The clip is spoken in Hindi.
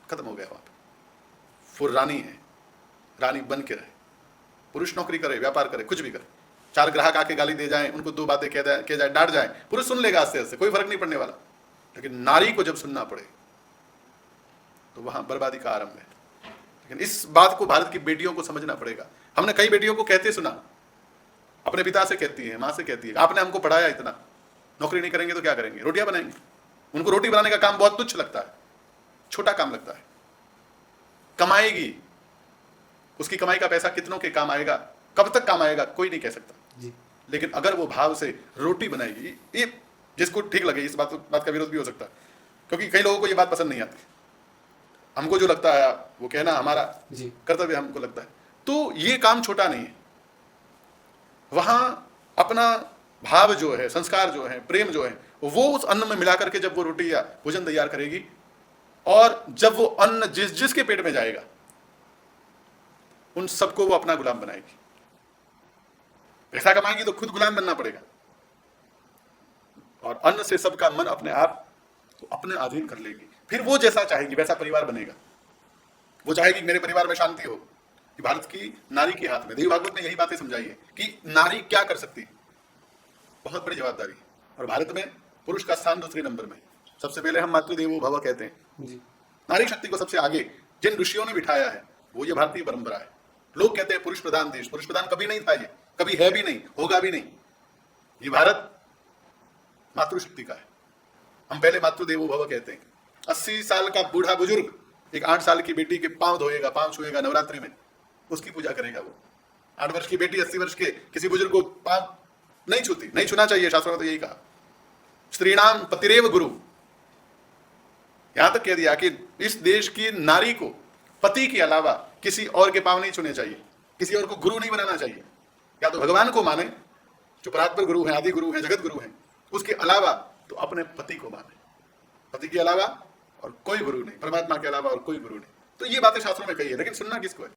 खत्म हो गया वहां पे। वो रानी है, रानी बन के रहे। पुरुष नौकरी करे, व्यापार करे, कुछ भी करे, 4 ग्राहक आके गाली दे जाएं, उनको 2 बातें कह जाए, डांट जाए, पुरुष सुन लेगा आस्ते आस्ते, कोई फर्क नहीं पड़ने वाला। लेकिन नारी को जब सुनना पड़े तो वहां बर्बादी का आरंभ है। लेकिन इस बात को भारत की बेटियों को समझना पड़ेगा। हमने कई बेटियों को कहते सुना, अपने पिता से कहती है, माँ से कहती है, आपने हमको पढ़ाया इतना, नौकरी नहीं करेंगे तो क्या करेंगे, रोटियां बनाएंगे। उनको रोटी बनाने का काम बहुत तुच्छ लगता है, छोटा काम लगता है। कमाएगी, उसकी कमाई का पैसा कितनों के काम आएगा, कब तक काम आएगा, कोई नहीं कह सकता जी। लेकिन अगर वो भाव से रोटी बनाएगी, ये जिसको ठीक लगे, इस बात का विरोध भी हो सकता है, क्योंकि कई लोगों को ये बात पसंद नहीं आती। हमको जो लगता है वो कहना हमारा कर्तव्य हमको लगता है। तो ये काम छोटा नहीं है। वहां अपना भाव जो है, संस्कार जो है, प्रेम जो है, वो उस अन्न में मिला करके जब वो रोटी या भोजन तैयार करेगी, और जब वो अन्न जिसके पेट में जाएगा उन सबको वो अपना गुलाम बनाएगी। पैसा कमाएगी तो खुद गुलाम बनना पड़ेगा, और अन्न से सबका मन अपने आप तो अपने अधीन कर लेगी। फिर वो जैसा चाहेगी वैसा परिवार बनेगा। वो चाहेगी मेरे परिवार में शांति हो। ये भारत की नारी के हाथ में। देवी भागवत ने यही बातें समझाई है कि नारी क्या कर सकती है, बहुत बड़ी जवाबदारी है। और भारत में पुरुष का स्थान दूसरे नंबर में। सबसे पहले हम मातृदेवो भव कहते हैं जी। नारी शक्ति को सबसे आगे जिन ऋषियों ने बिठाया है वो ये भारतीय परंपरा है। लोग कहते हैं पुरुष प्रधान देश, पुरुष प्रधान कभी नहीं था, ये कभी है भी नहीं, होगा भी नहीं। ये भारत मातृशक्ति का है। हम पहले मातृदेवो भव कहते हैं। 80 साल का बूढ़ा बुजुर्ग एक 8 साल की बेटी के पांव धोएगा, पांव छुएगा नवरात्रि में, उसकी पूजा करेगा। वो 8 वर्ष की बेटी 80 वर्ष के किसी बुजुर्ग को पांव नहीं छूती, नहीं छूना चाहिए, शास्त्रों ने तो यही कहा। स्त्रीणाम पतिरेव गुरु, यहां तक कह दिया कि इस देश की नारी को पति के अलावा किसी और के पांव नहीं छूने चाहिए, किसी और को गुरु नहीं बनाना चाहिए। या तो भगवान को माने जो परात्पर गुरु हैं, आदि गुरु हैं, जगत गुरु हैं, उसके अलावा तो अपने पति को माने। पति के अलावा और कोई गुरु नहीं, परमात्मा के अलावा और कोई गुरु नहीं। तो ये बातें शास्त्रों में कही है, लेकिन सुनना किसको है।